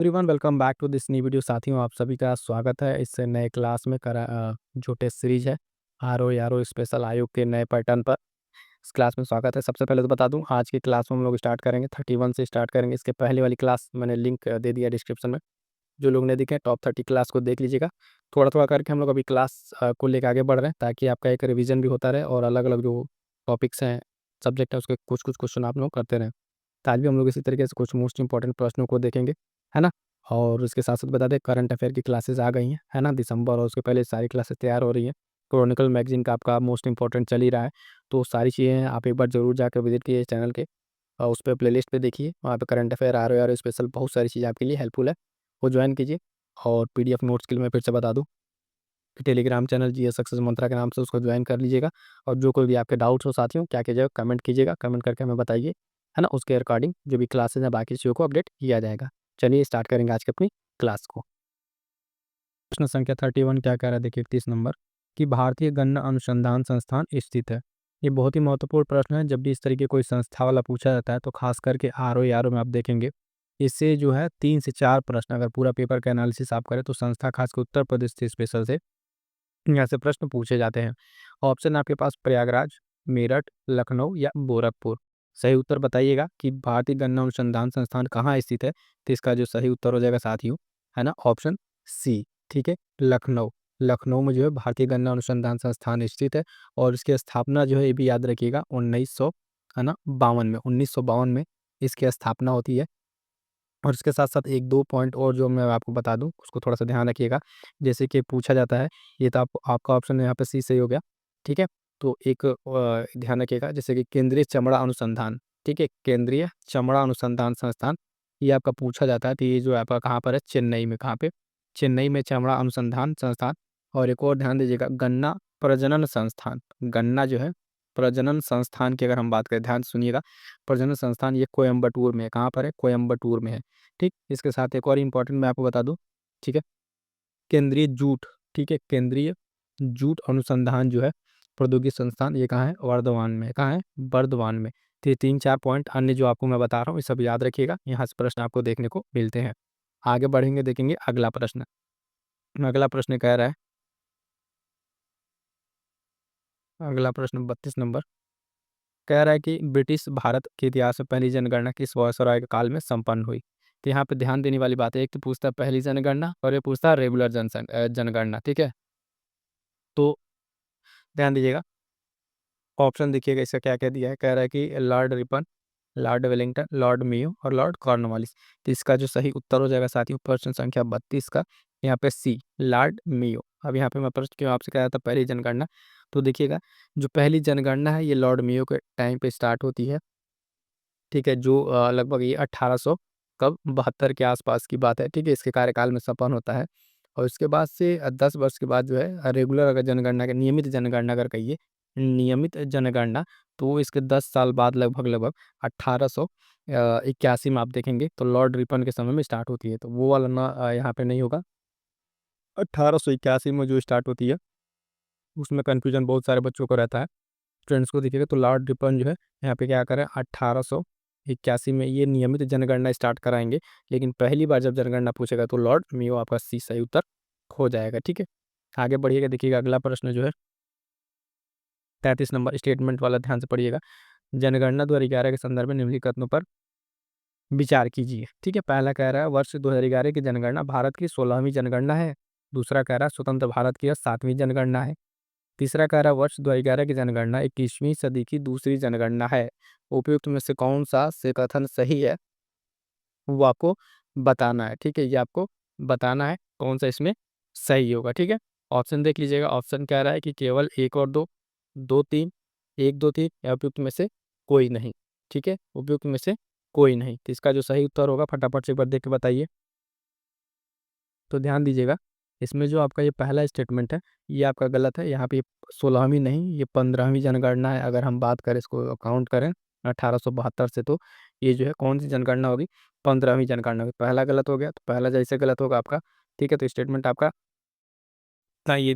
Everyone welcome back to this new video. साथियों, आप सभी का स्वागत है इस नए क्लास में जो टेस्ट सीरीज है आर ओ स्पेशल आयोग के नए पैटर्न पर। इस क्लास में स्वागत है। सबसे पहले तो बता दूं, आज की क्लास में हम लोग स्टार्ट करेंगे 31 से स्टार्ट करेंगे। इसके पहले वाली क्लास मैंने लिंक दे दिया डिस्क्रिप्शन में। जो लोग नहीं देखे टॉप 30 क्लास को देख लीजिएगा। थोड़ा थोड़ा करके हम लोग अभी क्लास को लेकर आगे बढ़ रहे हैं, ताकि आपका एक रिवीजन भी होता रहे और अलग अलग जो टॉपिक्स हैं, सब्जेक्ट है, उसके कुछ कुछ क्वेश्चन आप लोग करते रहें। तो आज भी हम लोग इसी तरीके से कुछ मोस्ट इंपॉर्टेंट प्रश्नों को देखेंगे, है ना। और उसके साथ साथ बता दें, करंट अफेयर की क्लासेस आ गई हैं, है ना, दिसंबर, और उसके पहले सारी क्लासेस तैयार हो रही हैं। क्रॉनिकल मैगजीन का आपका मोस्ट इंपॉर्टेंट चल ही रहा है। तो सारी चीज़ें आप एक बार जरूर जाकर विजिट कीजिए चैनल के, और उस पर प्लेलिस्ट पे देखिए, वहाँ पे करंट अफेयर आर स्पेशल बहुत सारी चीज़ें आपके लिए हेल्पफुल है, वो ज्वाइन कीजिए। और पीडीएफ नोट्स के लिए मैं फिर से बता दूँ कि टेलीग्राम चैनल जीएस सक्सेस मंत्रा के नाम से उसको ज्वाइन कर लीजिएगा। और जो कोई भी आपके डाउट्स हो साथियों, क्या कीजिएगा, कमेंट कीजिएगा, कमेंट करके हमें बताइए, है ना। उसके अकॉर्डिंग जो भी क्लासेस हैं बाकी चीज़ों को अपडेट किया जाएगा। चलिए स्टार्ट करेंगे आज की अपनी क्लास को। प्रश्न संख्या 31 क्या कह रहा है, देखिए 31 नंबर, कि भारतीय गन्ना अनुसंधान संस्थान स्थित है। ये बहुत ही महत्वपूर्ण प्रश्न है। जब भी इस तरीके कोई संस्था वाला पूछा जाता है, तो खास करके आर ओ में आप देखेंगे, इससे जो है 3 से 4 प्रश्न, अगर पूरा पेपर का एनालिसिस आप करें, तो संस्था खास कर उत्तर प्रदेश से स्पेशल से यहाँ से प्रश्न पूछे जाते हैं। ऑप्शन आपके पास प्रयागराज, मेरठ, लखनऊ या गोरखपुर। सही उत्तर बताइएगा कि भारतीय गन्ना अनुसंधान संस्थान कहाँ स्थित है। तो इसका जो सही उत्तर हो जाएगा साथियों, है ना, ऑप्शन सी, ठीक है, लखनऊ। लखनऊ में जो है भारतीय गन्ना अनुसंधान संस्थान स्थित है। और इसकी स्थापना जो है, ये भी याद रखिएगा, 1900, है ना, 52 में, 1952 में इसकी स्थापना होती है। और इसके साथ-साथ 1-2 पॉइंट और जो मैं आपको बता दूँ, उसको थोड़ा-सा ध्यान रखिएगा। जैसे कि पूछा जाता है, ये तो आपका ऑप्शन यहाँ पे सी सही हो गया, ठीक है? तो एक ध्यान रखिएगा, जैसे कि केंद्रीय चमड़ा अनुसंधान, ठीक है? केंद्रीय चमड़ा अनुसंधान संस्थान, ये आपका पूछा जाता है, तो ये जो आपका कहाँ पर है, चेन्नई में। कहाँ पे? चेन्नई में चमड़ा अनुसंधान संस्थान। और एक और ध्यान दीजिएगा, गन्ना प्रजनन संस्थान। गन्ना जो है, प्रजनन संस्थान की अगर हम बात करें, ध्यान से सुनिएगा, प्रजनन संस्थान ये कोयंबटूर में है। कहाँ पर है? कोयंबटूर में है। ठीक, इसके साथ एक और इम्पोर्टेंट मैं आपको बता दूं, ठीक है, केंद्रीय जूट, ठीक है, केंद्रीय जूट अनुसंधान जो है प्रौद्योगिकी संस्थान, ये कहाँ है? वर्धमान में। कहाँ है? वर्धमान में। तो ये 3-4 पॉइंट अन्य जो आपको मैं बता रहा हूँ, ये सब याद रखिएगा। यहाँ से प्रश्न आपको देखने को मिलते हैं। आगे बढ़ेंगे, देखेंगे अगला प्रश्न। अगला प्रश्न कह रहा है, अगला प्रश्न 32 नंबर, कह रहा है कि ब्रिटिश भारत के इतिहास में पहली जनगणना किस वायसराय के काल में संपन्न हुई। तो यहाँ पे ध्यान देने वाली बात है, एक तो पूछता है पहली जनगणना, और ये पूछता है रेगुलर जनगणना, ठीक है। तो ध्यान दीजिएगा, ऑप्शन देखिएगा, इसका क्या क्या दिया है। कह रहा है कि Lord Ripon, Lord Wellington, Lord Mayo और लॉर्ड कॉर्नवालिस। तो इसका जो सही उत्तर हो जाएगा साथियों, प्रश्न संख्या 32 का, यहाँ पे सी, लॉर्ड मेयो। अब यहाँ पे मैं प्रश्न क्यों आपसे कह रहा था पहली जनगणना, तो देखिएगा, जो पहली जनगणना है, ये लॉर्ड मेयो के टाइम पे स्टार्ट होती है, ठीक है, जो लगभग ये 1800 कब 72 के आसपास की बात है, ठीक है, इसके कार्यकाल में संपन्न होता है। और उसके बाद से 10 वर्ष के बाद जो है रेगुलर अगर जनगणना के, नियमित जनगणना अगर कहिए, नियमित जनगणना, तो इसके 10 साल बाद लगभग लगभग 1881 में आप देखेंगे, तो लॉर्ड रिपन के समय में स्टार्ट होती है। तो वो वाला ना यहाँ पे नहीं होगा। 1881 में जो स्टार्ट होती है, उसमें कन्फ्यूजन बहुत सारे बच्चों को रहता है, स्टूडेंट्स को दिखेगा। तो लॉर्ड रिपन जो है यहाँ पे क्या करें, 1881 में ये नियमित जनगणना स्टार्ट कराएंगे। लेकिन पहली बार जब जनगणना पूछेगा, तो लॉर्ड मेयो आपका सी सही उत्तर हो जाएगा, ठीक है। आगे बढ़िएगा, देखिएगा अगला प्रश्न जो है 33 नंबर, स्टेटमेंट वाला, ध्यान से पढ़िएगा। जनगणना 2011 के संदर्भ में निम्नलिखित कथनों पर विचार कीजिए, ठीक है। पहला कह रहा है वर्ष 2011 की जनगणना भारत की 16वीं जनगणना है। दूसरा कह रहा है स्वतंत्र भारत की यह 7वीं जनगणना है। तीसरा कह रहा है वर्ष 2011 की जनगणना 21वीं सदी की दूसरी जनगणना है। उपयुक्त में से कौन सा से कथन सही है, वो आपको बताना है, ठीक है। ये आपको बताना है कौन सा इसमें सही होगा, ठीक है। ऑप्शन देख लीजिएगा, ऑप्शन कह रहा है कि केवल 1 और 2, 2 3, 1 2 3, या उपयुक्त में से कोई नहीं, ठीक है, उपयुक्त में से कोई नहीं। तो इसका जो सही उत्तर होगा, फटाफट से एक बार देख के बताइए। तो ध्यान दीजिएगा, इसमें जो आपका ये पहला स्टेटमेंट है, ये आपका गलत है। यहाँ पे 16वीं नहीं, ये 15वीं जनगणना है। अगर हम बात करें, इसको काउंट करें 1872 से, तो ये जो है कौन सी जनगणना होगी, 15वीं जनगणना होगी। पहला गलत हो गया, तो पहला जैसे गलत होगा आपका, ठीक है, तो स्टेटमेंट आपका ना ये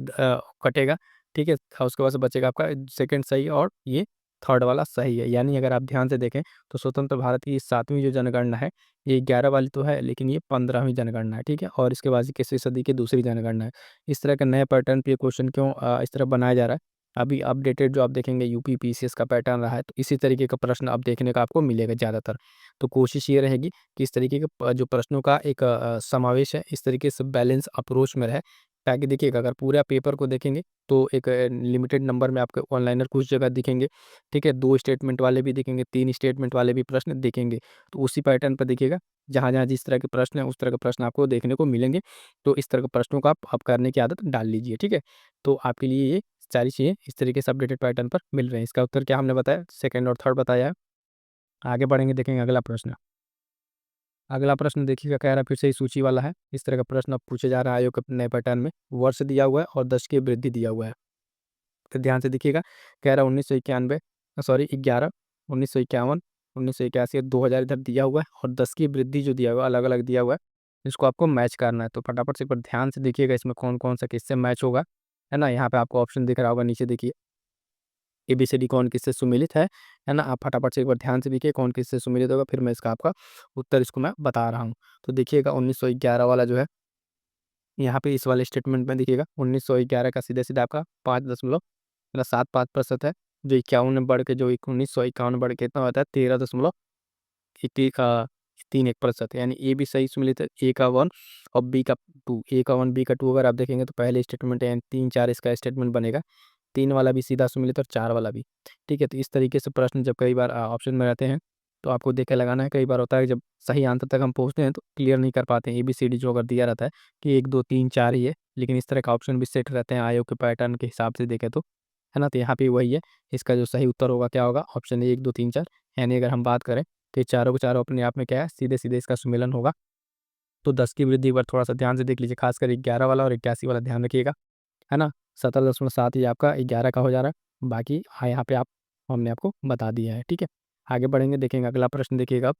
कटेगा, ठीक है। और उसके बाद से बचेगा आपका सेकंड सही और ये थर्ड वाला सही है। यानी अगर आप ध्यान से देखें तो स्वतंत्र भारत की 7वीं जो जनगणना है, ये 11 वाली तो है, लेकिन ये 15वीं जनगणना है, ठीक है। और इसके बाद 21वीं सदी की दूसरी जनगणना है। इस तरह के नए पैटर्न पे क्वेश्चन क्यों इस तरह बनाया जा रहा है? अभी अपडेटेड जो आप देखेंगे यूपी पीसीएस का पैटर्न रहा है, तो इसी तरीके का प्रश्न अब देखने का आपको मिलेगा ज़्यादातर। तो कोशिश ये रहेगी कि इस तरीके के जो प्रश्नों का एक समावेश है, इस तरीके से बैलेंस अप्रोच में रहे, ताकि देखिएगा अगर पूरा पेपर को देखेंगे तो एक लिमिटेड नंबर में आपको ऑनलाइनर कुछ जगह दिखेंगे, ठीक है। 2 स्टेटमेंट वाले भी दिखेंगे, 3 स्टेटमेंट वाले भी प्रश्न दिखेंगे। तो उसी पैटर्न पर देखिएगा, जहाँ-जहाँ जिस तरह के प्रश्न हैं, उस तरह के प्रश्न आपको देखने को मिलेंगे। तो इस तरह के प्रश्नों को आप अब करने की आदत डाल लीजिए, ठीक है। तो आपके लिए ये सारी चीज़ें इस तरीके से अपडेटेड पैटर्न पर मिल रहे हैं। इसका उत्तर क्या हमने बताया? सेकंड और थर्ड बताया है। आगे बढ़ेंगे, देखेंगे अगला प्रश्न। अगला प्रश्न देखिएगा, कह रहा है फिर से ही सूची वाला है। इस तरह का प्रश्न अब पूछा जा रहा है आयोग के नए पैटर्न में। वर्ष दिया हुआ है और दशकीय वृद्धि दिया हुआ है। तो ध्यान से देखिएगा, कह रहा है 1991 सॉरी 11, 1951, 1981 और 2000 इधर दिया हुआ है, और 10 की वृद्धि जो दिया हुआ है अलग-अलग दिया हुआ है। इसको आपको मैच करना है। तो फटाफट से एक बार ध्यान से देखिएगा इसमें कौन-कौन सा किससे मैच होगा, है ना? यहाँ पे आपको ऑप्शन दिख रहा होगा, नीचे देखिए एबीसीडी कौन किससे सुमेलित है ना? आप फटाफट से एक बार ध्यान से देखिए कौन किससे सुमेलित होगा, फिर मैं इसका आपका उत्तर इसको मैं बता रहा हूँ। तो देखिएगा 1911 वाला जो है, यहाँ पे इस वाले स्टेटमेंट में देखिएगा 1911 का सीधे-सीधे आपका 5.75% है। जो 51 में बढ़ के जो 1951 में बढ़ के कितना होता है 13.31 यानी ए भी सही सुमेलित है, ए का 1 और बी का 2, ए का 1 बी का 2 अगर आप देखेंगे तो पहले स्टेटमेंट है, यानी 3-4 इसका स्टेटमेंट बनेगा। 3 वाला भी सीधा सुमेलित और 4 वाला भी। ठीक है, तो इस तरीके से प्रश्न जब कई बार ऑप्शन में रहते हैं, तो आपको देख के लगाना है। कई बार होता है जब सही आंसर तक हम पहुँचते हैं तो क्लियर नहीं कर पाते हैं। एबीसीडी जो अगर दिया रहता है कि 1, 2, 3, 4 ही है, लेकिन इस तरह का ऑप्शन भी सेट रहते हैं आयोग के पैटर्न के हिसाब से देखें तो, है ना? तो यहाँ पे वही है, इसका जो सही उत्तर होगा क्या होगा? Option A 1, 2, 3, 4। यानी अगर हम बात करें तो ये चारों के चारों अपने आप में क्या है, सीधे-सीधे इसका सुमेलन होगा। तो 10 की वृद्धि एक बार थोड़ा-सा ध्यान से देख लीजिए, खासकर 11 वाला और 81 वाला ध्यान रखिएगा, है ना? 17.7 ये आपका 11 का हो जा रहा है। बाकी हाँ, यहाँ पे आप हमने आपको बता दिया है, ठीक है? आगे बढ़ेंगे, देखेंगे अगला प्रश्न देखिएगा आप।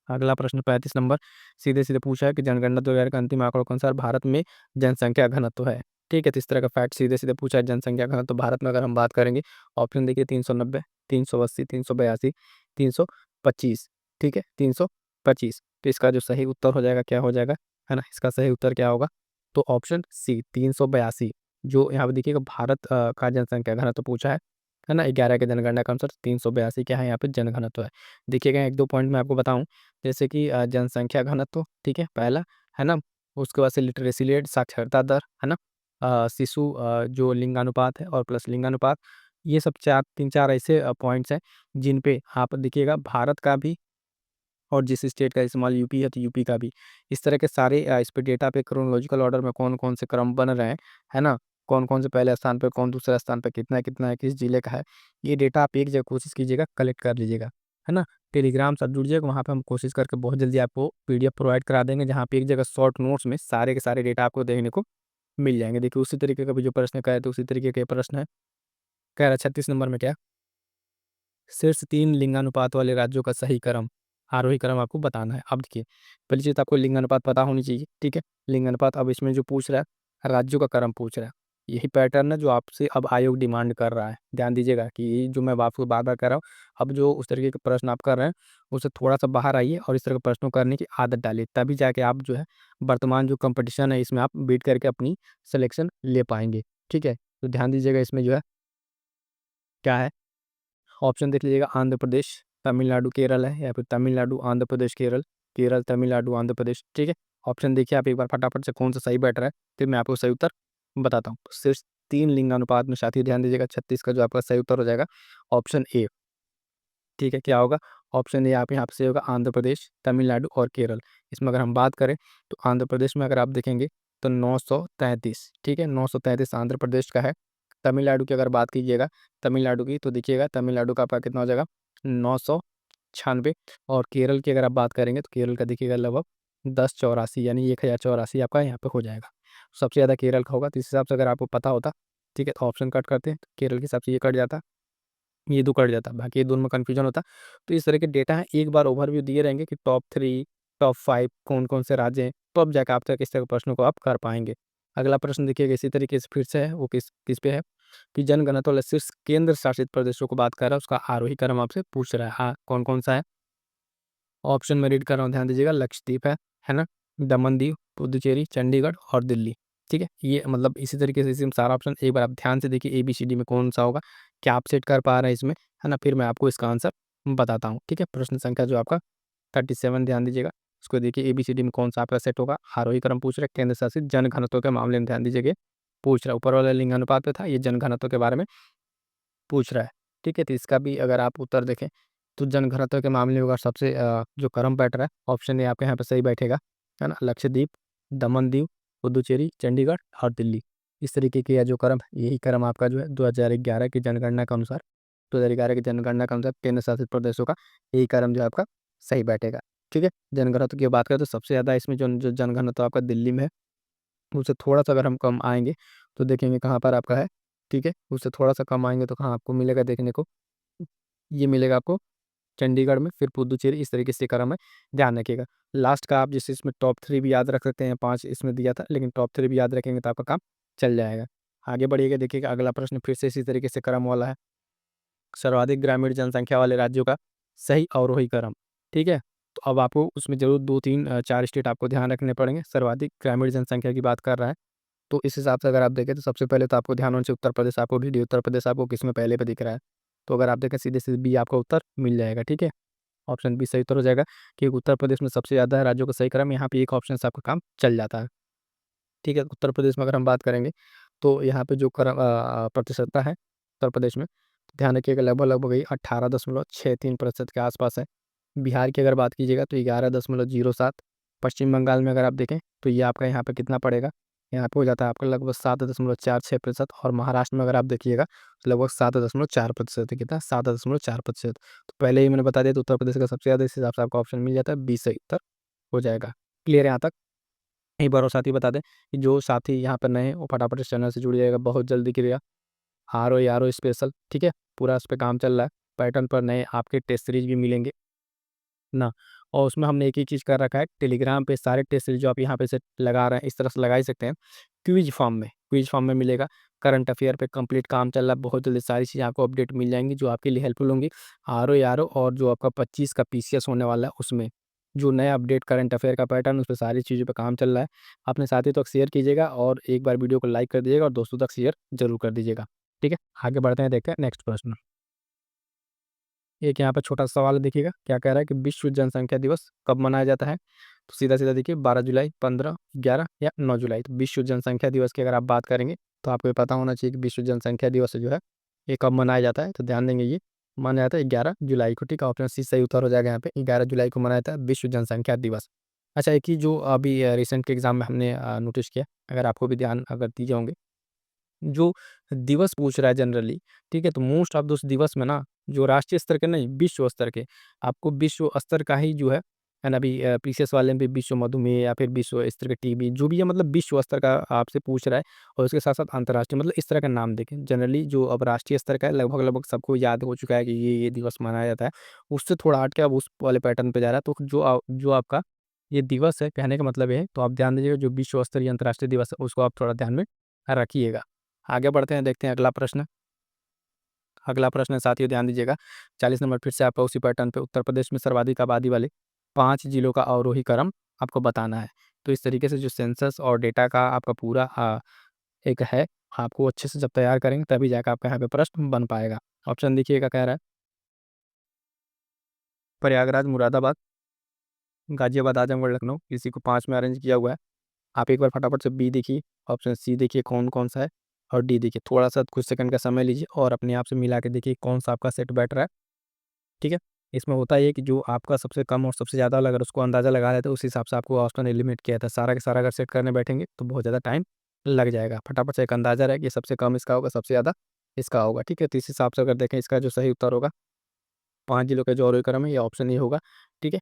अगला प्रश्न 35 नंबर, सीधे-सीधे पूछा है कि जनगणना 2000 के अंतिम आंकड़ों के अनुसार भारत में जनसंख्या घनत्व है। ठीक है? तो इस तरह का फैक्ट सीधे-सीधे पूछा है, जनसंख्या घनत्व भारत में अगर हम बात करेंगे, ऑप्शन देखिए 390, 380, 382, 325, ठीक है? 325। तो इसका जो सही उत्तर हो जाएगा, क्या हो जाएगा? है ना? इसका सही उत्तर क्या होगा? तो ऑप्शन सी 382, जो यहाँ पे देखिएगा भारत का जनसंख्या घनत्व पूछा है ना? 11 के जनगणना के अनुसार 382 क्या है यहाँ पे जनघनत्व है। देखिएगा 1-2 पॉइंट मैं आपको बताऊँ, जैसे कि जनसंख्या घनत्व, ठीक है, पहला, है ना? उसके बाद से लिटरेसी रेट, साक्षरता दर, है ना? शिशु जो लिंगानुपात है और प्लस लिंगानुपात, ये सब 4 3-4 ऐसे पॉइंट्स हैं, जिन पे आप देखिएगा भारत का भी और जिस स्टेट का इस्तेमाल यूपी है, तो यूपी का भी। इस तरह के सारे इस पे डेटा पे क्रोनोलॉजिकल ऑर्डर में कौन-कौन से क्रम बन रहे हैं, है ना? कौन-कौन से पहले स्थान पे, कौन दूसरे स्थान पे, कितना-कितना है, किस जिले का है, ये डेटा आप एक जगह कोशिश कीजिएगा कलेक्ट कर लीजिएगा, है ना? टेलीग्राम साथ जुड़िएगा, वहाँ पे हम कोशिश करके बहुत जल्दी आपको पीडीएफ प्रोवाइड करा देंगे, जहाँ पे एक जगह शॉर्ट नोट्स में सारे के सारे डेटा आपको देखने को मिल जाएँगे। देखिए उसी तरीके का भी जो प्रश्न कहे थे, उसी तरीके के प्रश्न है। कह रहा है 36 नंबर में क्या? शीर्ष 3 लिंगानुपात वाले राज्यों का सही क्रम, आरोही क्रम आपको बताना है। अब देखिए, पहली चीज़ तो आपको लिंगानुपात पता होनी चाहिए, ठीक है? लिंगानुपात अब इसमें जो पूछ रहा है, राज्यों का क्रम पूछ रहा है। यही पैटर्न है जो आपसे अब आयोग डिमांड कर रहा है। ध्यान दीजिएगा कि ये जो मैं आपको बार-बार कह रहा हूँ, अब जो उस तरीके के प्रश्न आप कर रहे हैं, उससे थोड़ा-सा बाहर आइए और इस तरह के प्रश्नों करने की आदत डालिए। तभी जाके आप जो है, वर्तमान जो कॉम्पिटिशन है, इसमें आप बीट करके अपनी सिलेक्शन ले पाएँगे, ठीक है? तो ध्यान दीजिएगा इसमें जो है, क्या है? ऑप्शन देख लीजिएगा, आंध्र प्रदेश, तमिलनाडु, केरल है, या फिर तमिलनाडु, आंध्र प्रदेश, केरल, केरल, तमिलनाडु, आंध्र प्रदेश, ठीक है? ऑप्शन देखिए आप एक बार फटाफट से कौन सा सही बैठ रहा है, फिर मैं आपको सही उत्तर बताता हूँ। सिर्फ 3 लिंगानुपात में साथियों ध्यान दीजिएगा, 36 का जो आपका सही उत्तर हो जाएगा ऑप्शन ए, ठीक है? क्या होगा? ऑप्शन ए आप यहाँ पे सही होगा, आंध्र प्रदेश, तमिलनाडु और केरल। इसमें अगर हम बात करें तो आंध्र प्रदेश में अगर आप देखेंगे तो 933, ठीक है? 933 आंध्र प्रदेश का है। तमिलनाडु की अगर बात कीजिएगा, तमिलनाडु की, तो देखिएगा तमिलनाडु का आपका कितना हो जाएगा, 996। और केरल की अगर आप बात करेंगे तो केरल का देखिएगा लगभग 1084, यानी 1084 आपका यहाँ पे हो जाएगा। सबसे ज़्यादा केरल का होगा, तो इस हिसाब से अगर आपको पता होता, ठीक है, तो ऑप्शन कट करते हैं, तो केरल के हिसाब से ये कट जाता, ये 2 कट जाता, बाकी ये दोनों में कन्फ्यूजन होता। तो इस तरह के डेटा हैं, एक बार ओवरव्यू दिए रहेंगे कि टॉप 3, टॉप 5 कौन-कौन से राज्य हैं, तो अब जाके आप तक इस तरह के प्रश्नों को आप कर पाएँगे। अगला प्रश्न देखिएगा इसी तरीके से फिर से है, वो किस किस पे है? कि जनगणना वाला शीर्ष केंद्र शासित प्रदेशों को बात कर रहा है, उसका आरोही क्रम आपसे पूछ रहा है। हाँ, कौन कौन सा है? ऑप्शन में रीड कर रहा हूँ, ध्यान दीजिएगा। लक्षद्वीप है ना, दमन दीव, पुदुचेरी, चंडीगढ़ और दिल्ली। ठीक है, ये मतलब इसी तरीके से इसमें सारा ऑप्शन एक बार आप ध्यान से देखिए, ABCD में कौन सा होगा, क्या आप सेट कर पा रहे हैं इसमें, है ना। फिर मैं आपको इसका आंसर बताता हूँ। ठीक है, प्रश्न संख्या जो आपका 37, ध्यान दीजिएगा। उसको देखिए, ABCD में कौन सा आपका सेट होगा। आरोही क्रम पूछ रहे, केंद्र शासित जनघनत्व के मामले में ध्यान दीजिएगा, पूछ रहा है। ऊपर वाला लिंग अनुपात पे था, ये जनघनत्व के बारे में पूछ रहा है। ठीक है, तो इसका भी अगर आप उत्तर देखें तो जनघनत्व के मामले में होगा सबसे जो क्रम बैठ रहा है, ऑप्शन ए आपके यहाँ पे सही बैठेगा, है ना। लक्षद्वीप, दमन दीव, पुदुचेरी, चंडीगढ़ और दिल्ली। इस तरीके के जो क्रम, यही क्रम आपका जो है 2011 की जनगणना के अनुसार, 2011 की जनगणना के अनुसार केंद्र शासित प्रदेशों का यही क्रम जो है आपका सही बैठेगा। ठीक है, जनघनत्व की बात करें तो सबसे ज़्यादा इसमें जो जो जनघनत्व आपका दिल्ली में है, उससे थोड़ा-सा अगर हम कम आएँगे, तो देखेंगे कहाँ पर आपका है, ठीक है? उससे थोड़ा-सा कम आएँगे तो कहाँ आपको मिलेगा देखने को, ये मिलेगा आपको चंडीगढ़ में, फिर पुदुचेरी, इस तरीके से क्रम है, ध्यान रखिएगा। लास्ट का आप जैसे इसमें टॉप 3 भी याद रख सकते हैं, 5 इसमें दिया था, लेकिन टॉप 3 भी याद रखेंगे तो आपका काम चल जाएगा। आगे बढ़िएगा, देखिएगा अगला प्रश्न फिर से इसी तरीके से क्रम वाला है। सर्वाधिक ग्रामीण जनसंख्या वाले राज्यों का सही अवरोही क्रम, ठीक है? तो अब आपको उसमें ज़रूर 2, 3 4 स्टेट आपको ध्यान रखने पड़ेंगे। सर्वाधिक ग्रामीण जनसंख्या की बात कर रहा है। तो इस हिसाब से अगर आप देखें तो सबसे पहले तो आपको ध्यान होना चाहिए उत्तर प्रदेश, आपको भी उत्तर प्रदेश आपको किसमें पहले पे दिख रहा है। तो अगर आप देखें सीधे-सीधे बी आपका उत्तर मिल जाएगा, ठीक है? ऑप्शन बी सही उत्तर हो जाएगा, क्योंकि उत्तर प्रदेश में सबसे ज़्यादा है राज्यों का सही क्रम, यहाँ पे एक ऑप्शन से आपका काम चल जाता है। ठीक है, उत्तर प्रदेश में अगर हम बात करेंगे तो यहाँ पे जो प्रतिशतता है उत्तर प्रदेश में, तो ध्यान रखिएगा लगभग यही 18.63% के आसपास है। बिहार की अगर बात कीजिएगा तो 11.07। पश्चिम बंगाल में अगर आप देखें तो ये आपका यहाँ पे कितना पड़ेगा, यहाँ पे हो जाता है आपका लगभग 7.46%। और महाराष्ट्र में अगर आप देखिएगा तो लगभग 7.4% है। कितना? 7.4%। तो पहले ही मैंने बता दिया, तो उत्तर प्रदेश का सबसे ज़्यादा, इस हिसाब से आपका ऑप्शन मिल जाता है, 20 सही उत्तर हो जाएगा। क्लियर है यहाँ तक? एक बार और साथ ही बता दें कि जो साथी यहाँ पर नए हैं वो फटाफट इस चैनल से जुड़ जाएगा, बहुत जल्दी क्रिया आर ओ स्पेशल, ठीक है, पूरा इस पे काम चल रहा है। पैटर्न पर नए आपके टेस्ट सीरीज भी मिलेंगे ना। और उसमें हमने एक ही चीज़ कर रखा है, टेलीग्राम पे सारे टेस्ट सीरीज जो आप यहाँ पे से लगा रहे हैं, इस तरह से लगा ही सकते हैं। क्विज फॉर्म में मिलेगा। करंट अफेयर पे कंप्लीट काम चल रहा है, बहुत जल्दी सारी चीज़ें आपको अपडेट मिल जाएंगी जो आपके लिए हेल्पफुल होंगी। आर ओ और जो आपका 25 का PCS होने वाला है, उसमें जो नया अपडेट करंट अफेयर का पैटर्न, उस पर सारी चीज़ों पे काम चल रहा है। अपने साथियों तक शेयर कीजिएगा और एक बार वीडियो को लाइक कर दीजिएगा और दोस्तों तक शेयर जरूर कर दीजिएगा। ठीक है, आगे बढ़ते हैं, देखते हैं नेक्स्ट प्रश्न। एक यहाँ पे छोटा सवाल है, देखिएगा क्या कह रहा है कि विश्व जनसंख्या दिवस कब मनाया जाता है। तो सीधा-सीधा देखिए, 12 जुलाई, 15, 11 या 9 जुलाई। तो विश्व जनसंख्या दिवस की अगर आप बात करेंगे तो आपको ये पता होना चाहिए कि विश्व जनसंख्या दिवस जो है ये कब मनाया जाता है। तो ध्यान देंगे, ये मनाया जाता है 11 जुलाई को। ठीक है, ऑप्शन सी सही उत्तर हो जाएगा यहाँ पे, 11 जुलाई को मनाया जाता है विश्व जनसंख्या दिवस। अच्छा, एक ही जो अभी रिसेंट के एग्जाम में हमने नोटिस किया, अगर आपको भी ध्यान अगर दिए होंगे, जो दिवस पूछ रहा है जनरली, ठीक है, तो मोस्ट ऑफ उस दिवस में ना, जो राष्ट्रीय स्तर के नहीं, विश्व स्तर के, आपको विश्व स्तर का ही जो है ना, अभी पीसीएस वाले में भी विश्व मधुमेह या फिर विश्व स्तर के टीबी जो भी है, मतलब विश्व स्तर का आपसे पूछ रहा है। और उसके साथ साथ अंतर्राष्ट्रीय, मतलब इस तरह का नाम देखें। जनरली जो अब राष्ट्रीय स्तर का है, लगभग लगभग सबको याद हो चुका है कि ये दिवस मनाया जाता है। उससे थोड़ा हट के अब उस वाले पैटर्न पे जा रहा है। तो जो आपका ये दिवस है, कहने का मतलब ये है, तो आप ध्यान दीजिएगा, जो विश्व स्तरीय अंतर्राष्ट्रीय दिवस है उसको आप थोड़ा ध्यान में रखिएगा। आगे बढ़ते हैं, देखते हैं अगला प्रश्न। अगला प्रश्न है, साथियों ध्यान दीजिएगा, 40 नंबर फिर से आपका उसी पैटर्न पे, उत्तर प्रदेश में सर्वाधिक आबादी वाले 5 जिलों का अवरोही क्रम आपको बताना है। तो इस तरीके से जो सेंसस और डेटा का आपका पूरा एक है, आपको अच्छे से जब तैयार करेंगे तभी जाकर आपका यहाँ पे प्रश्न बन पाएगा। ऑप्शन देखिएगा, कह रहा है प्रयागराज, मुरादाबाद, गाजियाबाद, आजमगढ़, लखनऊ, किसी को 5 में अरेंज किया हुआ है। आप एक बार फटाफट से बी देखिए, ऑप्शन सी देखिए कौन-कौन सा है, और डी देखिए। थोड़ा-सा कुछ सेकंड का समय लीजिए और अपने आप से मिला के देखिए कौन-सा आपका सेट बैठ रहा है, ठीक है? इसमें होता ये है कि जो आपका सबसे कम और सबसे ज़्यादा वाला, अगर उसको अंदाज़ा लगा लें तो उस हिसाब से आपको ऑप्शन एलिमिनेट किया जाता है। सारा का सारा अगर सेट करने बैठेंगे तो बहुत ज़्यादा टाइम लग जाएगा। फटाफट से एक अंदाज़ा रहे कि सबसे कम इसका होगा, सबसे ज़्यादा इसका होगा, ठीक है? तो इस हिसाब से अगर देखें, इसका जो सही उत्तर होगा, 5 जिलों का जो अवरोही क्रम है, ये ऑप्शन ए होगा, ठीक है?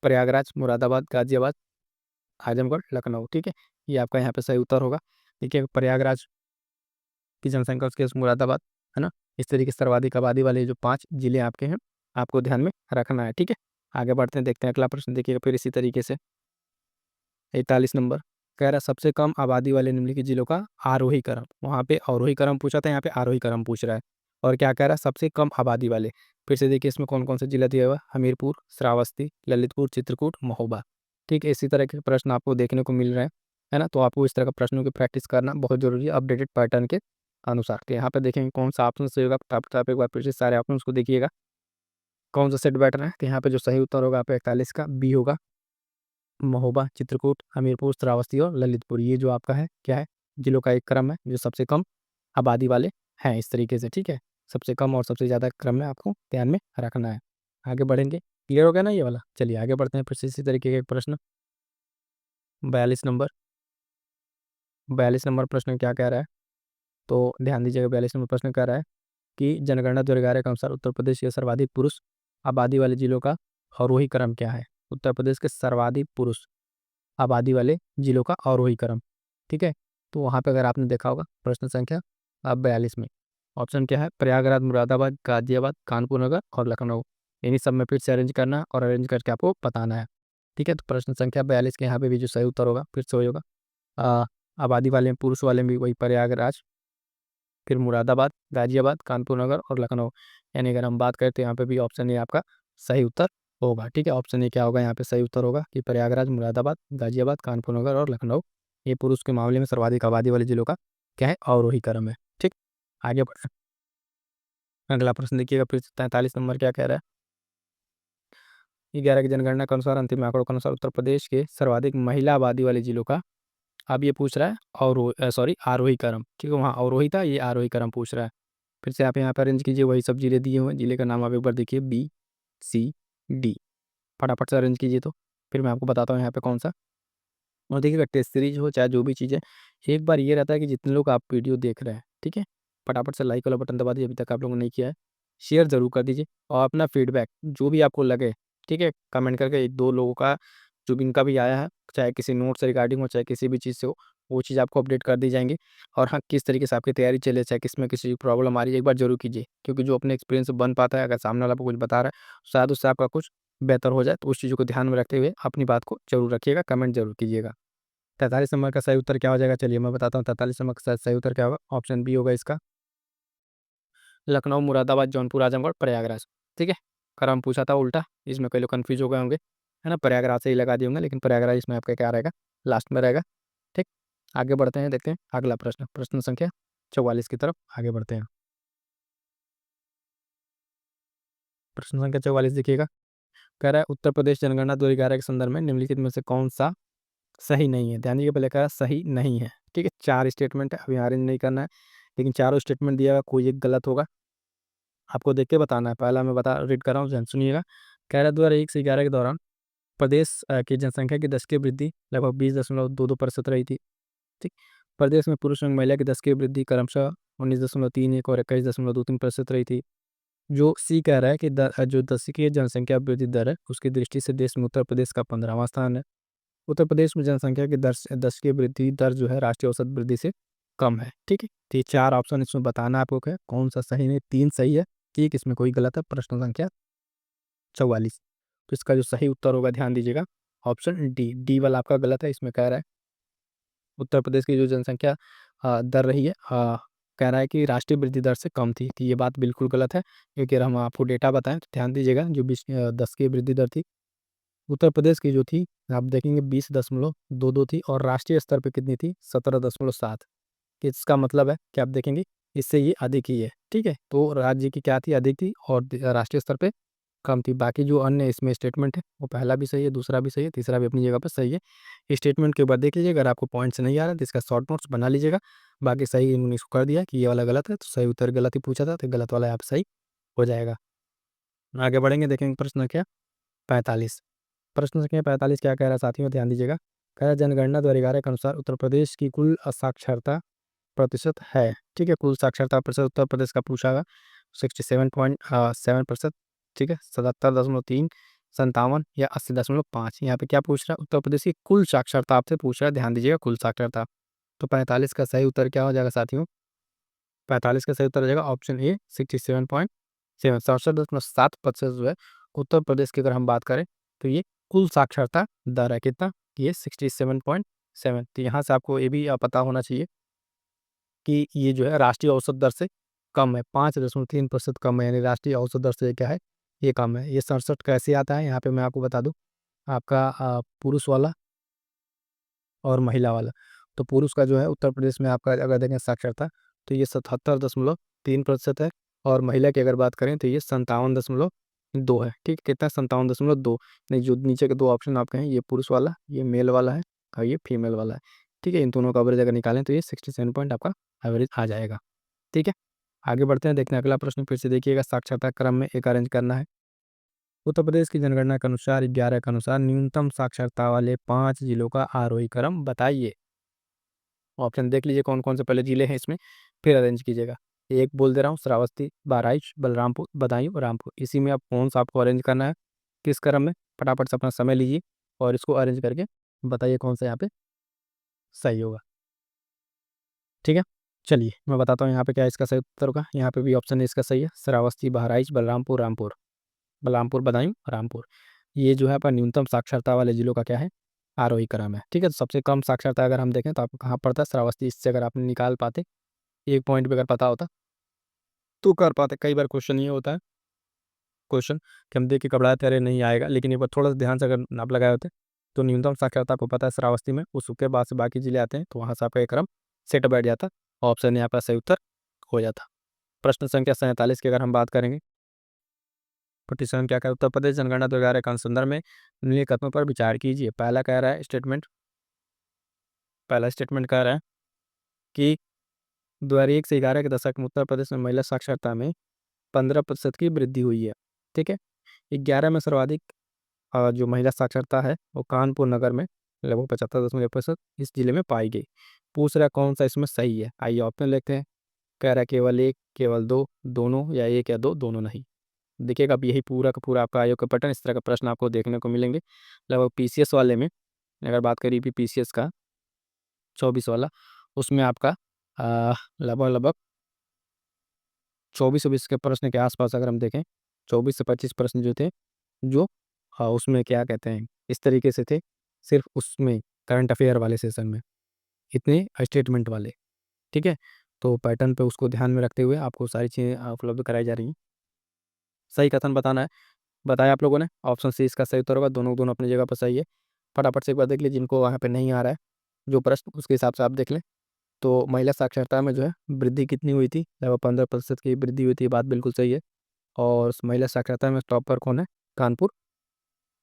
प्रयागराज, मुरादाबाद, गाज़ियाबाद, आजमगढ़, लखनऊ, ठीक है? ये आपका यहाँ पे सही उत्तर होगा। देखिए, प्रयागराज की जनसंख्या, उसके मुरादाबाद, है ना? इस तरीके से सर्वाधिक आबादी वाले जो 5 जिले आपके हैं, आपको ध्यान में रखना है, ठीक है? आगे बढ़ते हैं, देखते हैं अगला प्रश्न, देखिएगा फिर इसी तरीके से 41 नंबर। कह रहा है सबसे कम आबादी वाले निम्नलिखित जिलों का आरोही क्रम। वहाँ पे अवरोही क्रम पूछा था, यहाँ पे आरोही क्रम पूछ रहा है। और क्या कह रहा है, सबसे कम आबादी वाले। फिर से देखिए इसमें कौन कौन से जिला दिया हुआ है, हमीरपुर, श्रावस्ती, ललितपुर, चित्रकूट, महोबा। ठीक है, इसी तरह के प्रश्न आपको देखने को मिल रहे हैं, है ना। तो आपको इस तरह का प्रश्नों की प्रैक्टिस करना बहुत जरूरी है अपडेटेड पैटर्न के अनुसार। तो यहाँ पे देखेंगे कौन सा ऑप्शन सही होगा, आप एक बार फिर से सारे ऑप्शन को देखिएगा कौन सा सेट बेटर है। तो यहाँ पे जो सही उत्तर होगा आपका 41 का बी होगा, महोबा, चित्रकूट, हमीरपुर, श्रावस्ती और ललितपुर। ये जो आपका है क्या है, जिलों का एक क्रम है जो सबसे कम आबादी वाले हैं, इस तरीके से। ठीक है, सबसे कम और सबसे ज़्यादा क्रम में आपको ध्यान में रखना है। आगे बढ़ेंगे, क्लियर हो गया ना ये वाला। चलिए आगे बढ़ते हैं फिर से इसी तरीके का एक प्रश्न। 42 नंबर, 42 नंबर प्रश्न क्या कह रहा है, तो ध्यान दीजिएगा। 42 नंबर प्रश्न कह रहा है कि जनगणना 2011 के अनुसार उत्तर प्रदेश के सर्वाधिक पुरुष आबादी वाले जिलों का अवरोही क्रम क्या है। उत्तर प्रदेश के सर्वाधिक पुरुष आबादी वाले जिलों का अवरोही क्रम। ठीक है, तो वहाँ पे अगर आपने देखा होगा प्रश्न संख्या 42 में ऑप्शन क्या है, प्रयागराज, मुरादाबाद, गाजियाबाद, कानपुर नगर और लखनऊ। इन्हीं सब में फिर से अरेंज करना है और अरेंज करके आपको बताना है। ठीक है, तो प्रश्न संख्या 42 के यहाँ पे भी जो सही उत्तर होगा फिर से वही होगा। आ, आबादी वाले में, पुरुष वाले में भी वही प्रयागराज, फिर मुरादाबाद, गाजियाबाद, कानपुर नगर और लखनऊ। यानी अगर हम बात करें तो यहाँ पे भी ऑप्शन ए आपका सही उत्तर होगा। ठीक है, ऑप्शन ए क्या होगा यहाँ पे सही उत्तर होगा कि प्रयागराज, मुरादाबाद, गाजियाबाद, कानपुर नगर और लखनऊ। ये पुरुष के मामले में सर्वाधिक आबादी वाले जिलों का क्या है, अवरोही क्रम है। ठीक, आगे बढ़े। अगला प्रश्न देखिएगा फिर 43 नंबर क्या कह रहा है, 11 की जनगणना के अनुसार, अंतिम आंकड़ों के अनुसार उत्तर प्रदेश के सर्वाधिक महिला आबादी वाले जिलों का, अब ये पूछ रहा है सॉरी आरोही क्रम। ठीक है, वहाँ अवरोही था, ये आरोही क्रम पूछ रहा है। फिर से आप यहाँ पर अरेंज कीजिए, वही सब जिले दिए हुए हैं, जिले का नाम आप एक बार देखिए, बी, सी, डी। फटाफट से अरेंज कीजिए, तो फिर मैं आपको बताता हूँ यहाँ पे कौन सा। और देखिएगा टेस्ट सीरीज हो चाहे जो भी चीज़ है, एक बार ये रहता है कि जितने लोग आप वीडियो देख रहे हैं, ठीक है, फटाफट से लाइक वाला बटन दबा दीजिए, अभी तक आप लोगों ने नहीं किया है। शेयर जरूर कर दीजिए और अपना फीडबैक जो भी आपको लगे, ठीक है, कमेंट करके एक दो लोगों का जो भी इनका भी आया है, चाहे किसी नोट से रिगार्डिंग हो चाहे किसी भी चीज़ से हो, वो चीज़ आपको अपडेट कर दी जाएंगी। और हाँ, किस तरीके से आपकी तैयारी चले, चाहे किसमें किसी प्रॉब्लम आ रही है, एक बार जरूर कीजिए। क्योंकि जो अपने एक्सपीरियंस से बन पाता है, अगर सामने वाला आपको कुछ बता रहा है शायद उससे आपका कुछ बेहतर हो जाए, तो उस चीज़ों को ध्यान में रखते हुए अपनी बात को जरूर रखिएगा, कमेंट जरूर कीजिएगा। 43 नंबर का सही उत्तर क्या हो जाएगा, चलिए मैं बताता हूँ। 43 नंबर का सही उत्तर क्या होगा, ऑप्शन बी होगा इसका, लखनऊ, मुरादाबाद, जौनपुर, आजमगढ़, प्रयागराज। ठीक है, क्रम पूछा था उल्टा, इसमें कई लोग कन्फ्यूज हो गए होंगे, है ना। प्रयागराज से ही लगा दिए होंगे, लेकिन प्रयागराज इसमें आपका क्या रहेगा, लास्ट में रहेगा। ठीक, आगे बढ़ते हैं, देखते हैं अगला प्रश्न, प्रश्न संख्या 44 की तरफ आगे बढ़ते हैं। प्रश्न संख्या 44 देखिएगा, कह रहा है उत्तर प्रदेश जनगणना 2011 के संदर्भ में निम्नलिखित में से कौन सा सही नहीं है। ध्यान दीजिए, पहले कह रहा है सही नहीं है। ठीक है, 4 स्टेटमेंट है, अभी अरेंज नहीं करना है, लेकिन चारों स्टेटमेंट दिया हुआ कोई एक गलत होगा, आपको देख के बताना है। पहला मैं बता रीड कर रहा हूँ, ध्यान सुनिएगा। कह रहा है 2001 से 11 के दौरान प्रदेश की जनसंख्या की दशकीय वृद्धि लगभग 20.22% रही थी। ठीक, प्रदेश में पुरुष एवं महिला की दशकीय वृद्धि क्रमशः 19.31 और 21.23% रही थी। जो सी कह रहा है कि जो दशकीय जनसंख्या वृद्धि दर है उसकी दृष्टि से देश में उत्तर प्रदेश का 15वां स्थान है। उत्तर प्रदेश में जनसंख्या की दशकीय वृद्धि दर जो है राष्ट्रीय औसत वृद्धि से कम है। ठीक है, तो ये 4 ऑप्शन इसमें बताना आपको है कौन सा सही नहीं, 3 सही है, ठीक, इसमें कोई गलत है। प्रश्न संख्या 44, तो इसका जो सही उत्तर होगा ध्यान दीजिएगा, ऑप्शन डी, डी वाला आपका गलत है। इसमें कह रहा है उत्तर प्रदेश की जो जनसंख्या दर रही है, कह रहा है कि राष्ट्रीय वृद्धि दर से कम थी, तो ये बात बिल्कुल गलत है। क्योंकि अगर हम आपको डेटा बताएं तो ध्यान दीजिएगा, जो 10 की वृद्धि दर थी उत्तर प्रदेश की जो थी, आप देखेंगे 20.22 थी, और राष्ट्रीय स्तर पे कितनी थी, 17.7। इसका मतलब है कि आप देखेंगे इससे ये अधिक ही है। ठीक है, तो राज्य की क्या थी, अधिक थी, और राष्ट्रीय स्तर पे कम थी। बाकी जो अन्य इसमें स्टेटमेंट है वो पहला भी सही है, दूसरा भी सही है, तीसरा भी अपनी जगह पर सही है। स्टेटमेंट के बाद देख लीजिए, अगर आपको पॉइंट्स नहीं आ रहा है तो इसका शॉर्ट नोट्स बना लीजिएगा। बाकी सही इन्होंने इसको कर दिया कि ये वाला गलत है, तो सही उत्तर गलत ही पूछा था, तो गलत वाला यहाँ पे सही हो जाएगा। आगे बढ़ेंगे, देखेंगे प्रश्न संख्या 45। प्रश्न संख्या 45 क्या कह रहा है साथियों, ध्यान दीजिएगा। कह रहा है जनगणना 2011 के अनुसार उत्तर प्रदेश की कुल साक्षरता प्रतिशत है। ठीक है, कुल साक्षरता प्रतिशत उत्तर प्रदेश का पूछा है 67.7%। ठीक है, 77.3, 57 या 80.5। यहाँ पे क्या पूछ रहा है, उत्तर प्रदेश की कुल साक्षरता आपसे पूछ रहा है, ध्यान दीजिएगा, कुल साक्षरता। तो 45 का सही उत्तर क्या हो जाएगा साथियों, 45 का सही उत्तर हो जाएगा ऑप्शन ए, 67.7, 67.7% जो है उत्तर प्रदेश की अगर हम बात करें तो ये कुल साक्षरता दर है, कितना, ये 67.7 7। तो यहाँ से आपको ये भी पता होना चाहिए कि ये जो है राष्ट्रीय औसत दर से कम है, 5.3% कम है, यानी राष्ट्रीय औसत दर से क्या है, ये कम है। ये 67 कैसे आता है, यहाँ पे मैं आपको बता दूँ, आपका पुरुष वाला और महिला वाला। तो पुरुष का जो है उत्तर प्रदेश में आपका अगर देखें साक्षरता, तो ये 77.3% है, और महिला की अगर बात करें तो ये 57.2 है। ठीक, कितना, 57.2। नहीं, जो नीचे के दो ऑप्शन आपके हैं, ये पुरुष वाला, ये मेल वाला है, और ये फीमेल वाला है। ठीक है, इन दोनों का एवरेज अगर निकालें तो ये 67 पॉइंट आपका एवरेज आ जाएगा। ठीक है, आगे बढ़ते हैं, देखते हैं अगला प्रश्न, फिर से देखिएगा, साक्षरता क्रम में एक अरेंज करना है। उत्तर प्रदेश की जनगणना के अनुसार 11 के अनुसार न्यूनतम साक्षरता वाले 5 जिलों का आरोही क्रम बताइए। ऑप्शन देख लीजिए कौन कौन से पहले जिले हैं इसमें, फिर अरेंज कीजिएगा। एक बोल दे रहा हूँ, श्रावस्ती, बहराइच, बलरामपुर, बदायूं, रामपुर। इसी में आप कौन सा आपको अरेंज करना है, किस क्रम में, फटाफट से अपना समय लीजिए और इसको अरेंज करके बताइए कौन सा यहाँ पे सही होगा। ठीक है, चलिए मैं बताता हूँ यहाँ पे क्या इसका सही उत्तर होगा। यहाँ पे भी ऑप्शन इसका सही है, श्रावस्ती, बहराइच, बलरामपुर, रामपुर, बलरामपुर, बदायूं, रामपुर। ये जो है आपका न्यूनतम साक्षरता वाले जिलों का क्या है, आरोही क्रम है। ठीक है, तो सबसे कम साक्षरता अगर हम देखें तो आपको कहाँ पड़ता है, श्रावस्ती। इससे अगर आपने निकाल पाते, एक पॉइंट भी अगर पता होता तो कर पाते। कई बार क्वेश्चन ये होता है, क्वेश्चन कि हम देख के घबराए थे, अरे नहीं आएगा, लेकिन एक बार थोड़ा सा ध्यान से अगर आप लगाए होते तो न्यूनतम साक्षरता को पता है श्रावस्ती में, उसके बाद से बाकी जिले आते हैं, तो वहाँ से आपका एक क्रम सेट बैठ जाता, ऑप्शन यहाँ पर सही उत्तर हो जाता। प्रश्न संख्या 47 की अगर हम बात करेंगे, 47 क्या कह रहा है, उत्तर प्रदेश जनगणना 2011 के संदर्भ में निम्नलिखित कथनों पर विचार कीजिए। पहला कह रहा है स्टेटमेंट, पहला स्टेटमेंट कह रहा है कि 2001 से 11 के दशक में उत्तर प्रदेश में महिला साक्षरता में 15% की वृद्धि हुई है। ठीक है, 11 में सर्वाधिक जो महिला साक्षरता है वो कानपुर नगर में लगभग 75.1% इस जिले में पाई गई। पूछ रहा है कौन सा इसमें सही है, आइए ऑप्शन लेते हैं। कह रहा है केवल एक, केवल दो, दोनों, या एक या दो, दोनों नहीं। देखिएगा, अब यही पूरा का पूरा आपका आयोग का पैटर्न, इस तरह का प्रश्न आपको देखने को मिलेंगे लगभग पीसीएस वाले में। अगर बात करिए भी पीसीएस का 24 वाला, उसमें आपका लगभग लगभग 24 के प्रश्न के आसपास अगर हम देखें, 24 से 25 प्रश्न जो थे, जो उसमें क्या कहते हैं, इस तरीके से थे, सिर्फ उसमें करंट अफेयर वाले सेशन में, इतने स्टेटमेंट वाले। ठीक है, तो पैटर्न पे उसको ध्यान में रखते हुए आपको सारी चीज़ें उपलब्ध कराई जा रही हैं। सही कथन बताना है, बताया आप लोगों ने, ऑप्शन सी इसका सही उत्तर होगा। दोनों दोनों अपनी जगह पर सही है। फटाफट से एक बार देख लीजिए, जिनको वहाँ पे नहीं आ रहा है जो प्रश्न, उसके हिसाब से आप देख लें। तो महिला साक्षरता में जो है वृद्धि कितनी हुई थी, लगभग 15% की वृद्धि हुई थी, बात बिल्कुल सही है। और उस महिला साक्षरता में टॉप पर कौन है, कानपुर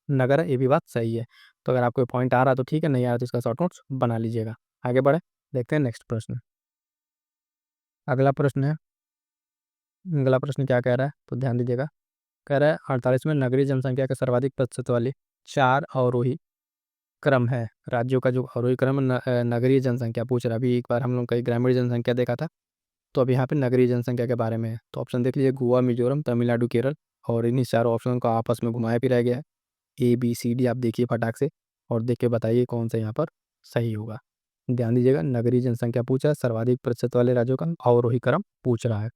नगर है, ये भी बात सही है। तो अगर आपको पॉइंट आ रहा तो ठीक है, नहीं आ रहा तो इसका शॉर्ट नोट्स बना लीजिएगा। आगे बढ़े, देखते हैं नेक्स्ट प्रश्न। अगला प्रश्न है, अगला प्रश्न क्या कह रहा है, तो ध्यान दीजिएगा। कह रहा है 48वें नगरीय जनसंख्या के सर्वाधिक प्रतिशत वाले 4 अवरोही क्रम है। राज्यों का जो अवरोही क्रम है, नगरीय जनसंख्या पूछ रहा है। अभी एक बार हम लोग कहीं ग्रामीण जनसंख्या देखा था, तो अभी यहाँ पे नगरीय जनसंख्या के बारे में है। तो ऑप्शन देख लीजिए, गोवा, मिजोरम, तमिलनाडु, केरल। और इन्हीं चारों ऑप्शन को आपस में घुमाया फिराया गया है, ए बी सी डी, आप देखिए फटाक से और देख के बताइए कौन सा यहाँ पर सही होगा। ध्यान दीजिएगा, नगरीय जनसंख्या पूछ रहा है, सर्वाधिक प्रतिशत वाले राज्यों का अवरोही क्रम पूछ रहा है।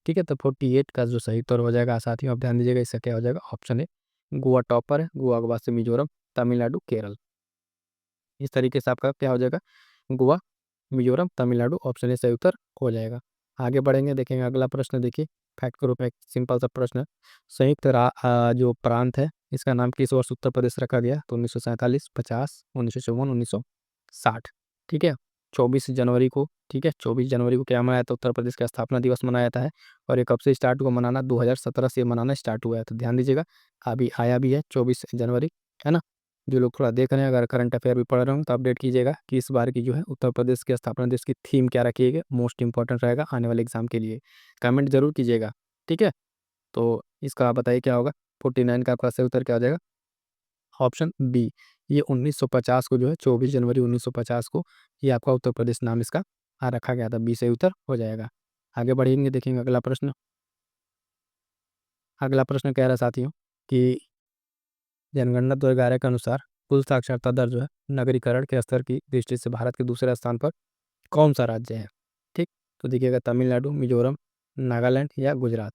ठीक है, तो 48 का जो सही उत्तर हो जाएगा साथियों, आप ध्यान दीजिएगा, इसका क्या हो जाएगा, ऑप्शन ए, गोवा टॉप पर है, गोवा के बाद से मिजोरम, तमिलनाडु, केरल। इस तरीके से आपका क्या हो जाएगा, गोवा, मिजोरम, तमिलनाडु, ऑप्शन ए सही उत्तर हो जाएगा। आगे बढ़ेंगे, देखेंगे अगला प्रश्न। देखिए, फैक्ट के रूप में एक सिंपल सा प्रश्न है। संयुक्त जो प्रांत है, इसका नाम किस वर्ष उत्तर प्रदेश रखा गया, तो 1947, 50, 1954, 1960। ठीक है, 24 जनवरी को, ठीक है, 24 जनवरी को क्या मनाया था, उत्तर प्रदेश का स्थापना दिवस मनाया जाता है। और ये कब से स्टार्ट हुआ मनाना, 2017 से मनाना स्टार्ट हुआ है। तो ध्यान दीजिएगा, अभी आया भी है 24 जनवरी, है ना। जो लोग थोड़ा देख रहे हैं, अगर करंट अफेयर भी पढ़ रहे हो तो अपडेट कीजिएगा कि इस बार की जो है उत्तर प्रदेश के स्थापना दिवस की थीम क्या रखिएगा, मोस्ट इंपॉर्टेंट रहेगा आने वाले एग्जाम के लिए। कमेंट जरूर कीजिएगा। ठीक है, तो इसका आप बताइए क्या होगा, 49 का आपका सही उत्तर क्या हो जाएगा, ऑप्शन बी। ये 1950 को जो है, 24 जनवरी 1950 को ये आपका उत्तर प्रदेश नाम इसका रखा गया था, बी सही उत्तर हो जाएगा। आगे बढ़ेंगे, देखेंगे अगला प्रश्न। अगला प्रश्न कह रहा है साथियों कि जनगणना 2011 के अनुसार कुल साक्षरता दर जो है नगरीकरण के स्तर की दृष्टि से भारत के दूसरे स्थान पर कौन सा राज्य है। ठीक, तो देखिएगा, तमिलनाडु, मिजोरम, नागालैंड या गुजरात।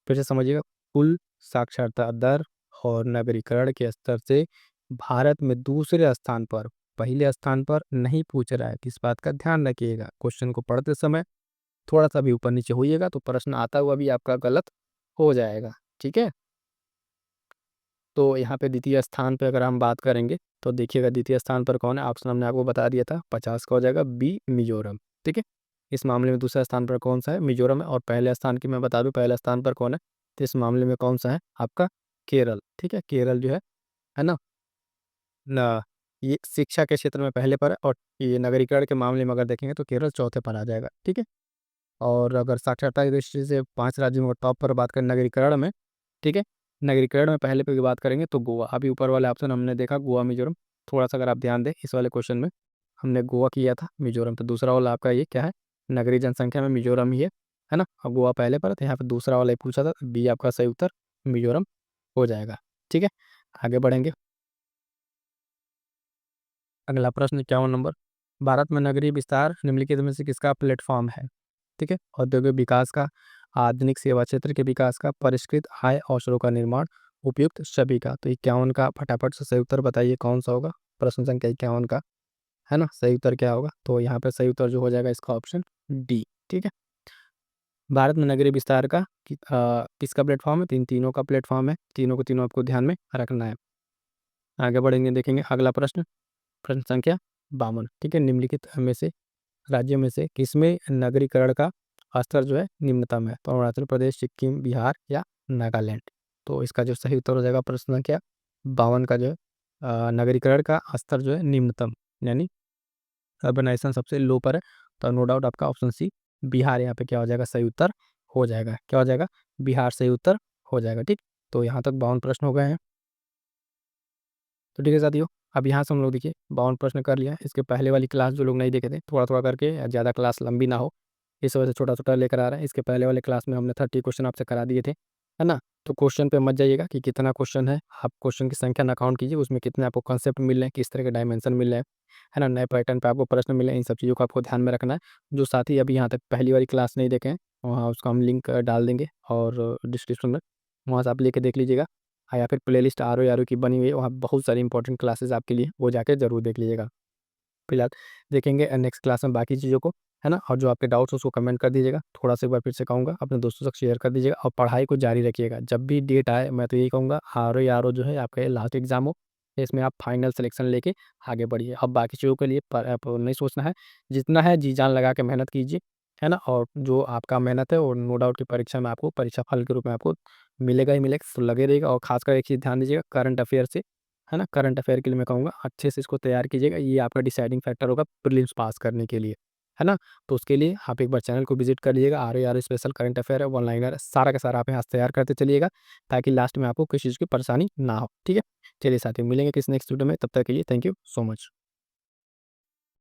फिर से समझिएगा, कुल साक्षरता दर और नगरीकरण के स्तर से भारत में दूसरे स्थान पर पहले स्थान पर नहीं पूछ रहा है, किस बात का ध्यान रखिएगा, क्वेश्चन को पढ़ते समय थोड़ा सा भी ऊपर नीचे होइएगा तो प्रश्न आता हुआ भी आपका गलत हो जाएगा। ठीक है, तो यहाँ पे द्वितीय स्थान पे अगर हम बात करेंगे तो देखिएगा द्वितीय स्थान पर कौन है, ऑप्शन हमने आपको बता दिया था, 50 का हो जाएगा बी मिजोरम। ठीक है, इस मामले में दूसरा स्थान पर कौन सा है, मिजोरम है। और पहले स्थान की मैं बता दूं, पहले स्थान पर कौन है, तो इस मामले में कौन सा है आपका केरल। ठीक है, केरल जो है ना, न ये शिक्षा के क्षेत्र में पहले पर है, और ये नगरीकरण के मामले में अगर देखेंगे तो केरल चौथे पर आ जाएगा। ठीक है, और अगर साक्षरता की दृष्टि से 5 राज्यों में टॉप पर बात करें नगरीकरण में, ठीक है, नगरीकरण में पहले पे की बात करेंगे तो गोवा। अभी ऊपर वाले ऑप्शन हमने देखा गोवा मिजोरम, थोड़ा-सा अगर आप ध्यान दें इस वाले क्वेश्चन में हमने गोवा किया था, मिजोरम तो दूसरा वाला आपका ये क्या है, नगरीय जनसंख्या में मिजोरम ही है ना? और गोवा पहले पर है, तो यहाँ पे दूसरा वाला ही पूछा था, बी आपका सही उत्तर मिजोरम हो जाएगा। ठीक है, आगे बढ़ेंगे। अगला प्रश्न 51 नंबर, भारत में नगरीय विस्तार निम्नलिखित में से किसका प्लेटफॉर्म है? ठीक है, औद्योगिक विकास का, आधुनिक सेवा क्षेत्र के विकास का, परिष्कृत आय अवसरों का निर्माण, उपयुक्त सभी का। तो 51 का फटाफट से सही उत्तर बताइए कौन सा होगा, प्रश्न संख्या 51 का, है ना? सही उत्तर क्या होगा? तो यहाँ पे सही उत्तर जो हो जाएगा इसका ऑप्शन डी। ठीक है, भारत में नगरीय विस्तार का किसका प्लेटफॉर्म है, तीनों का प्लेटफॉर्म है, तीनों को तीनों आपको ध्यान में रखना है। आगे बढ़ेंगे, देखेंगे अगला प्रश्न, प्रश्न संख्या 52। ठीक है, निम्नलिखित में से राज्यों में से किसमें नगरीकरण का स्तर जो है निम्नतम है, तो अरुणाचल प्रदेश, सिक्किम, बिहार या नागालैंड। तो इसका जो सही उत्तर हो जाएगा प्रश्न संख्या 52 का जो है नगरीकरण का स्तर जो है निम्नतम, यानी अर्बनाइजेशन सबसे लो पर है, तो नो डाउट आपका ऑप्शन सी बिहार यहाँ पे क्या हो जाएगा, सही उत्तर हो जाएगा। क्या हो जाएगा, बिहार सही उत्तर हो जाएगा। ठीक, तो यहाँ तक 52 प्रश्न हो गए हैं। तो ठीक है साथियों, अब यहाँ से हम लोग देखिए 52 प्रश्न कर लिया है। इसके पहले वाली क्लास जो लोग नहीं देखे थे, थोड़ा-थोड़ा करके, ज़्यादा क्लास लंबी ना हो, इस वजह से छोटा-छोटा लेकर आ रहे हैं। इसके पहले वाले क्लास में हमने 30 क्वेश्चन आपसे करा दिए थे, है ना? तो क्वेश्चन पे मत जाइएगा कि कितना क्वेश्चन है, आप क्वेश्चन की संख्या ना काउंट कीजिए, उसमें कितने आपको कॉन्सेप्ट मिल रहे हैं, किस तरह के डायमेंशन मिल रहे हैं, है ना? नए पैटर्न पे आपको प्रश्न मिले हैं, इन सब चीज़ों को आपको ध्यान में रखना है। जो साथी अभी यहाँ तक पहली वाली क्लास नहीं देखे हैं, वहाँ उसका हम लिंक डाल देंगे और डिस्क्रिप्शन में, वहाँ से आप लेके देख लीजिएगा। हाँ, या फिर प्लेलिस्ट आर ओ की बनी हुई है, वहाँ बहुत सारी इंपॉर्टेंट क्लासेस आपके लिए, वो जाके ज़रूर देख लीजिएगा। फिलहाल देखेंगे नेक्स्ट क्लास में बाकी चीज़ों को, है ना? और जो आपके डाउट्स उसको कमेंट कर दीजिएगा। थोड़ा-सा एक बार फिर से कहूँगा, अपने दोस्तों तक शेयर कर दीजिएगा और पढ़ाई को जारी रखिएगा। जब भी डेट आए मैं तो यही कहूँगा, आर ओ जो है आपका ये लास्ट एग्ज़ाम हो, इसमें आप फाइनल सिलेक्शन लेके आगे बढ़िए। अब बाकी चीज़ों के लिए आप नहीं सोचना है, जितना है जी-जान लगा के मेहनत कीजिए, है ना? और जो आपका मेहनत है वो नो डाउट कि परीक्षा में आपको परीक्षा फल के रूप में आपको मिलेगा ही मिलेगा, तो लगे रहिएगा। और खासकर एक चीज़ ध्यान दीजिएगा करंट अफेयर से, है ना? करंट अफेयर के लिए मैं कहूँगा अच्छे से इसको तैयार कीजिएगा, ये आपका डिसाइडिंग फैक्टर होगा प्रीलिम्स पास करने के लिए, है ना? तो उसके लिए आप एक बार चैनल को विज़िट कर लीजिएगा, आर स्पेशल करंट अफेयर है, वन लाइनर है, सारा का सारा आप यहाँ से तैयार करते चलिएगा, ताकि लास्ट में आपको किसी चीज़ की परेशानी ना हो, ठीक है? चलिए साथियों, मिलेंगे किसी नेक्स्ट वीडियो में, तब तक के लिए थैंक यू सो मच।